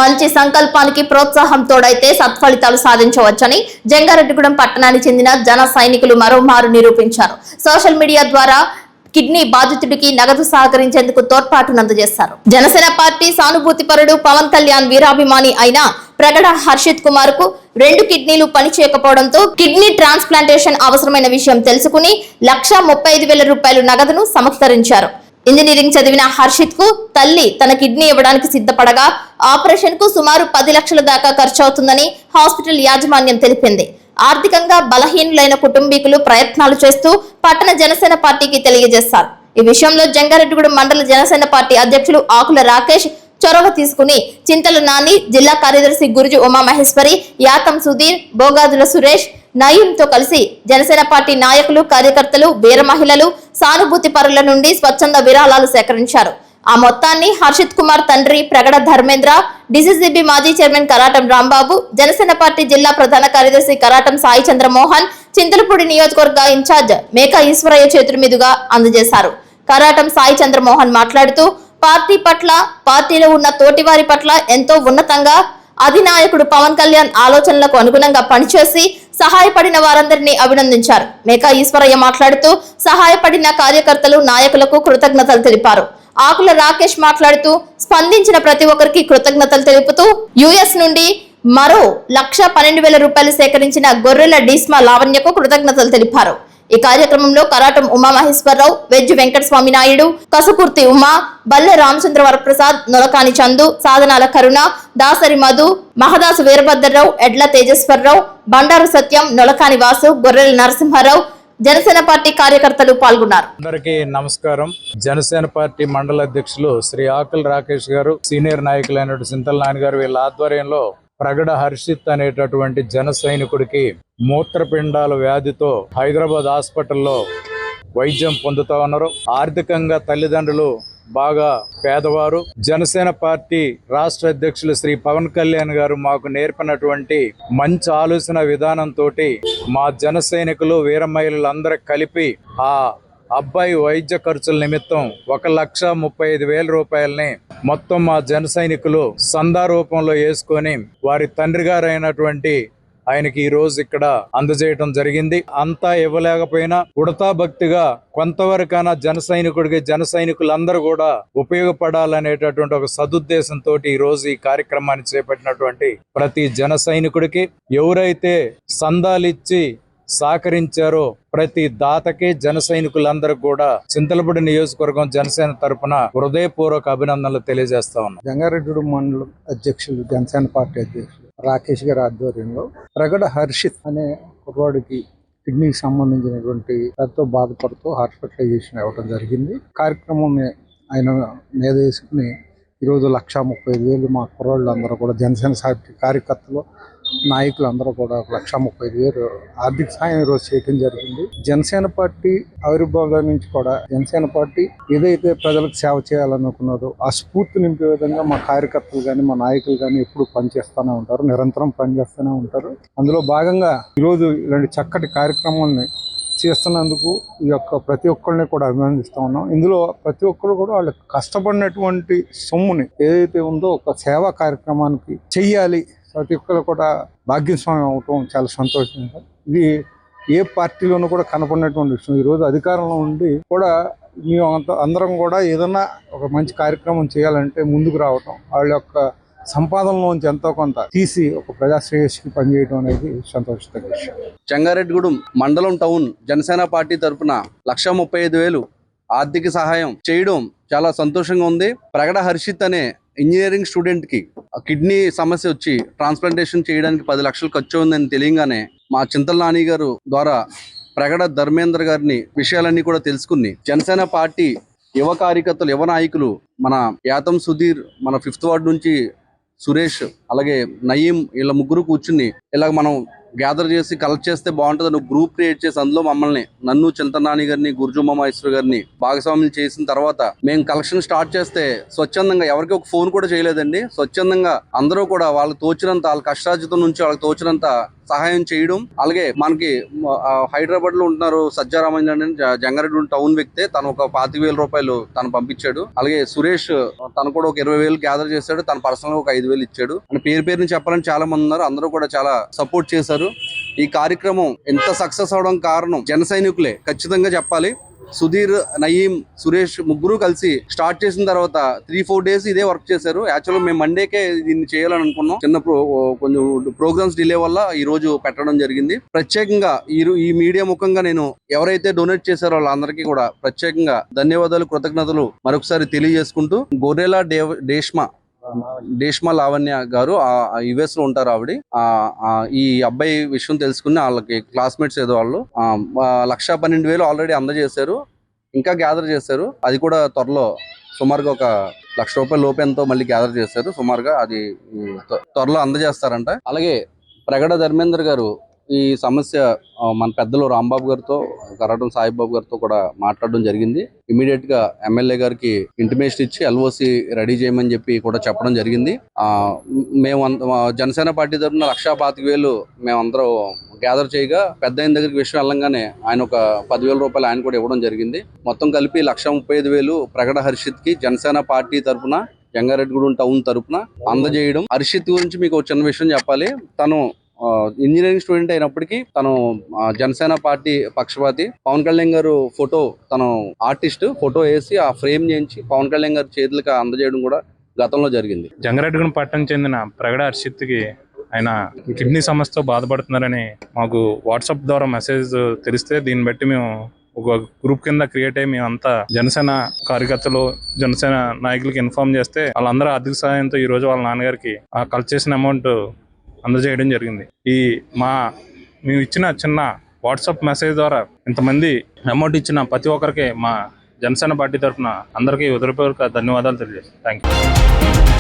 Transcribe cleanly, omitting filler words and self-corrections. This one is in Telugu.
మంచి సంకల్పానికి ప్రోత్సాహం తోడైతే సత్ఫలితాలు సాధించవచ్చని జంగారెడ్డిగూడెం పట్టణానికి చెందిన జన సైనికులు మరోమారు నిరూపించారు. సోషల్ మీడియా ద్వారా కిడ్నీ బాధితుడికి నగదు సహకరించేందుకు తోడ్పాటును అందజేశారు. జనసేన పార్టీ సానుభూతి పరుడు పవన్ కళ్యాణ్ వీరాభిమాని అయిన ప్రగడ హర్షిత్ కుమార్ కు 2 కిడ్నీలు పనిచేయకపోవడంతో కిడ్నీ ట్రాన్స్ప్లాంటేషన్ అవసరమైన విషయం తెలుసుకుని 1,35,000 రూపాయలు నగదును సమకరించారు. ఇంజనీరింగ్ చదివిన హర్షిత్ కు తల్లి తన కిడ్నీ ఇవ్వడానికి సిద్ధపడగా ఆపరేషన్ కు సుమారు 10 లక్షల దాకా ఖర్చవుతుందని హాస్పిటల్ యాజమాన్యం తెలిపింది. ఆర్థికంగా బలహీనులైన కుటుంబీకులు ప్రయత్నాలు చేస్తూ పట్టణ జనసేన పార్టీకి తెలియజేశారు. ఈ విషయంలో జంగారెడ్డిగూడెం మండల జనసేన పార్టీ అధ్యక్షులు ఆకుల రాకేష్ చొరవ తీసుకుని చింతల నాని, జిల్లా కార్యదర్శి గురుజు ఉమామహేశ్వరి, యాతం సుధీర్, బోగాదుల సురేష్, నయీంతో కలిసి జనసేన పార్టీ నాయకులు, కార్యకర్తలు, వీర మహిళలు, సానుభూతి పరుల నుండి స్వచ్ఛంద విరాళాలు సేకరించారు. ఆ మొత్తాన్ని హర్షిత్ కుమార్ తండ్రి ప్రగడ ధర్మేంద్ర, డిసిసిబి మాజీ చైర్మన్ కరాటం రాంబాబు, జనసేన పార్టీ జిల్లా ప్రధాన కార్యదర్శి కరాటం సాయి చంద్రమోహన్, చింతలపూడి నియోజకవర్గ ఇన్ఛార్జ్ మేకా ఈశ్వరయ్య చేతుల మీదుగా అందజేశారు. కరాటం సాయి చంద్రమోహన్ మాట్లాడుతూ పార్టీ పట్ల, పార్టీలో ఉన్న తోటివారి పట్ల ఎంతో ఉన్నతంగా అధినాయకుడు పవన్ కళ్యాణ్ ఆలోచనలకు అనుగుణంగా పనిచేసి సహాయపడిన వారందరినీ అభినందించారు. మేకా ఈశ్వరయ్య మాట్లాడుతూ సహాయపడిన కార్యకర్తలు, నాయకులకు కృతజ్ఞతలు తెలిపారు. ఆకుల రాకేష్ మాట్లాడుతూ స్పందించిన ప్రతి ఒక్కరికి కృతజ్ఞతలు తెలుపుతూ యుఎస్ నుండి మరో 1,12,000 రూపాయలు సేకరించిన గొర్రెల డీస్మా లావణ్యకు కృతజ్ఞతలు తెలిపారు. ఈ కార్యక్రమంలో కరాటం ఉమామహేశ్వరరావు, వెజ్జి వెంకటస్వామి నాయుడు, కసుకుర్తి ఉమా, బల్లె రామచంద్ర వరప్రసాద్, నొలకాని చందు, సాధనాల కరుణ, దాసరి మధు, మహదాసు వీరభద్రరావు, ఎడ్ల తేజేశ్వరరావు, బండారు సత్యం, నొలకాని వాసు, గొర్రెల నరసింహారావు, జనసేన పార్టీ కార్యకర్తలు పాల్గొన్నారు. అందరికీ నమస్కారం. జనసేన పార్టీ మండల అధ్యక్షులు శ్రీ ఆకుల రాకేష్ గారు, సీనియర్ నాయకులైన చింతల నాని గారు, వీళ్ళ ఆధ్వర్యంలో ప్రగడ హర్షిత్ అనేటటువంటి జన సైనికుడికి మూత్రపిండాల వ్యాధితో హైదరాబాద్ హాస్పిటల్లో వైద్యం పొందుతా ఉన్నారు. ఆర్థికంగా తల్లిదండ్రులు బాగా పేదవారు. జనసేన పార్టీ రాష్ట్ర అధ్యక్షులు శ్రీ పవన్ కళ్యాణ్ గారు మాకు నేర్పినటువంటి మంచి ఆలోచన విధానంతో మా జన సైనికులు, వీర మహిళలందరూ కలిపి ఆ అబ్బాయి వైద్య ఖర్చుల నిమిత్తం 1,35,000 రూపాయలని మొత్తం మా జన సైనికులు సందా రూపంలో వేసుకొని వారి తండ్రి గారు అయినటువంటి ఆయనకి ఈ రోజు ఇక్కడ అందజేయడం జరిగింది. అంతా ఇవ్వలేకపోయినా ఉడతా భక్తిగా కొంతవరకైనా జన సైనికుడికి, జన సైనికులందరూ కూడా ఉపయోగపడాలనేటటువంటి ఒక సదుద్దేశంతో ఈ రోజు ఈ కార్యక్రమాన్ని చేపట్టినటువంటి ప్రతి జన సైనికుడికి, ఎవరైతే సందాలిచ్చి సహకరించారో ప్రతి దాతకి, జన సైనికులందరూ కూడా చింతలపూడి నియోజకవర్గం జనసేన తరఫున హృదయపూర్వక అభినందనలు తెలియజేస్తా ఉన్నాం. జంగారెడ్డిగూడెం మండలం అధ్యక్షులు, జనసేన పార్టీ అధ్యక్షులు రాకేష్ గారి ఆధ్వర్యంలో ప్రగడ హర్షిత్ అనే కుర్రాడికి కిడ్నీకి సంబంధించినటువంటి దాంతో బాధపడుతూ హాస్పిటలైజేషన్ ఇవ్వడం జరిగింది. కార్యక్రమం ఆయన మీద వేసుకుని ఈరోజు 1,35,000 మా కుర్రాళ్ళు అందరూ కూడా, జనసేన పార్టీ కార్యకర్తలు, నాయకులు అందరూ కూడా 1,35,000 ఆర్థిక సాయం ఈరోజు చేయడం జరిగింది. జనసేన పార్టీ ఆవిర్భావం నుంచి కూడా జనసేన పార్టీ ఏదైతే ప్రజలకు సేవ చేయాలనుకున్నారో ఆ స్ఫూర్తి నింపే విధంగా మా కార్యకర్తలు కానీ, మా నాయకులు కానీ ఎప్పుడు పనిచేస్తూనే ఉంటారు, నిరంతరం పనిచేస్తూనే ఉంటారు. అందులో భాగంగా ఈరోజు ఇలాంటి చక్కటి కార్యక్రమాన్ని చేస్తున్నందుకు ఈ యొక్క ప్రతి ఒక్కరిని కూడా అభినందిస్తూ ఉన్నాం. ఇందులో ప్రతి ఒక్కరు కూడా వాళ్ళు కష్టపడినటువంటి సొమ్ముని ఏదైతే ఉందో ఒక సేవా కార్యక్రమానికి చెయ్యాలి, ప్రతి ఒక్కరు కూడా భాగ్యస్వామ్యం అవటం చాలా సంతోషంగా. ఇది ఏ పార్టీలోనూ కూడా కనపడినటువంటి విషయం. ఈరోజు అధికారంలో ఉండి కూడా మేము అందరం కూడా ఏదన్నా ఒక మంచి కార్యక్రమం చేయాలంటే ముందుకు రావటం, వాళ్ళ యొక్క సంపాదనలోంచి ఎంతో కొంత తీసి ఒక ప్రజాశ్రేయస్కి పనిచేయడం అనేది సంతోషించే విషయం. జంగారెడ్డిగూడెం మండలం టౌన్ జనసేన పార్టీ తరఫున 1,35,000 ఆర్థిక సహాయం చేయడం చాలా సంతోషంగా ఉంది. ప్రగడ హర్షిత్ అనే ఇంజనీరింగ్ స్టూడెంట్ కి కిడ్నీ సమస్య వచ్చి ట్రాన్స్ప్లాంటేషన్ చేయడానికి 10 లక్షలు ఖర్చు ఉందని తెలియగానే మా చింతల నాని గారు ద్వారా ప్రగడ ధర్మేంద్ర గారిని విషయాలన్నీ కూడా తెలుసుకుని జనసేన పార్టీ యువ కార్యకర్తలు, యువ నాయకులు, మన యాతం సుధీర్, మన 5th వార్డు నుంచి సురేష్ అలాగే నయీం వీళ్ళ ముగ్గురు కూర్చుని ఇలాగ మనం గ్యాదర్ చేసి కలెక్ట్ చేస్తే బాగుంటుంది. నువ్వు గ్రూప్ క్రియేట్ చేసి అందులో నన్ను చింతనాని గారిని గుర్జుమ్మ మహేశ్వర్ గారిని భాగస్వామ్యం చేసిన తర్వాత మేము కలెక్షన్ స్టార్ట్ చేస్తే స్వచ్ఛందంగా ఎవరికి ఒక ఫోన్ కూడా చేయలేదండి. స్వచ్ఛందంగా అందరూ కూడా వాళ్ళకి తోచినంత, వాళ్ళ కష్టార్జితం నుంచి వాళ్ళకి తోచినంత సహాయం చేయడం. అలాగే మనకి హైదరాబాద్ లో ఉంటున్నారు సజ్జారామన్ జంగారెడ్డి టౌన్ వ్యక్తే, తను ఒక 25,000 రూపాయలు తను పంపించాడు. అలాగే సురేష్ తను కూడా ఒక 20,000 గ్యాదర్ చేశాడు. తన పర్సనల్ ఒక 5,000 ఇచ్చాడు. అని పేరుని చెప్పాలని చాలా మంది ఉన్నారు. అందరూ కూడా చాలా సపోర్ట్ చేశారు. ఈ కార్యక్రమం ఎంత సక్సెస్ అవడం కారణం జన సైనికులే ఖచ్చితంగా చెప్పాలి. సుధీర్, నయీం, సురేష్ ముగ్గురు కలిసి స్టార్ట్ చేసిన తర్వాత 3-4 డేస్ ఇదే వర్క్ చేశారు. యాక్చువల్గా మేము మండేకే దీన్ని చేయాలని అనుకున్నాం. కొంచెం ప్రోగ్రామ్స్ డిలే వల్ల ఈ రోజు పెట్టడం జరిగింది. ప్రత్యేకంగా ఈ మీడియా ముఖంగా నేను ఎవరైతే డొనేట్ చేశారో వాళ్ళందరికీ కూడా ప్రత్యేకంగా ధన్యవాదాలు, కృతజ్ఞతలు మరొకసారి తెలియజేసుకుంటూ, గొర్రెలా డేష్మా లావణ్య గారు యుఎస్ లో ఉంటారు. ఆవిడ ఈ అబ్బాయి విషయం తెలుసుకుని వాళ్ళకి క్లాస్మేట్స్ ఏదో వాళ్ళు 1,12,000 ఆల్రెడీ అందజేశారు. ఇంకా గ్యాదర్ చేశారు. అది కూడా త్వరలో సుమారుగా ఒక 1,00,000 రూపాయల లోపు ఎంతో మళ్ళీ గ్యాదర్ చేశారు. సుమారుగా అది త్వరలో అందజేస్తారంట. అలాగే ప్రగడ ధర్మేందర్ గారు ఈ సమస్య మన పెద్దలు రాంబాబు గారితో, కరాటం సాయిబాబు గారితో కూడా మాట్లాడడం జరిగింది. ఇమీడియట్ గా ఎమ్మెల్యే గారికి ఇంటిమేషన్ ఇచ్చి ఎల్ఓసి రెడీ చేయమని చెప్పి కూడా చెప్పడం జరిగింది. మేము జనసేన పార్టీ తరఫున 1,25,000 మేమందరూ గ్యాదర్ చేయగా పెద్ద ఆయన దగ్గరికి విషయం వెళ్ళంగానే ఆయన ఒక 10,000 రూపాయలు ఆయన కూడా ఇవ్వడం జరిగింది. మొత్తం కలిపి 1,35,000 ప్రగడ హర్షిత్ కి జనసేన పార్టీ తరఫున, జంగారెడ్డిగూడెం టౌన్ తరఫున అందజేయడం. హర్షిత్ గురించి మీకు ఒక చిన్న విషయం చెప్పాలి. తను ఇంజనీరింగ్ స్టూడెంట్ అయినప్పటికీ తను జనసేన పార్టీ పక్షపాతి. పవన్ కళ్యాణ్ గారు ఫోటో, తను ఆర్టిస్ట్, ఫోటో వేసి ఆ ఫ్రేమ్ చేయించి పవన్ కళ్యాణ్ గారి చేతులకు అందజేయడం కూడా గతంలో జరిగింది. జంగారెడ్డిగూడెం పట్టణం చెందిన ప్రగడ హర్షిత్ కి ఆయన కిడ్నీ సమస్యతో బాధపడుతున్నారని మాకు వాట్సాప్ ద్వారా మెసేజ్ తెలిస్తే, దీన్ని బట్టి మేము ఒక గ్రూప్ కింద క్రియేట్ అయ్యి మేమంతా జనసేన కార్యకర్తలు, జనసేన నాయకులకి ఇన్ఫార్మ్ చేస్తే వాళ్ళందరూ ఆర్థిక సహాయంతో ఈ రోజు వాళ్ళ నాన్నగారికి ఆ కలెక్ట్ చేసిన అమౌంట్ అందజేయడం జరిగింది. మేము ఇచ్చిన చిన్న వాట్సాప్ మెసేజ్ ద్వారా ఇంతమంది అమౌంట్ ఇచ్చిన ప్రతి ఒక్కరికి మా జనసేన పార్టీ తరఫున అందరికీ హృదయపూర్వక ధన్యవాదాలు తెలియజేస్తాను. Thank you.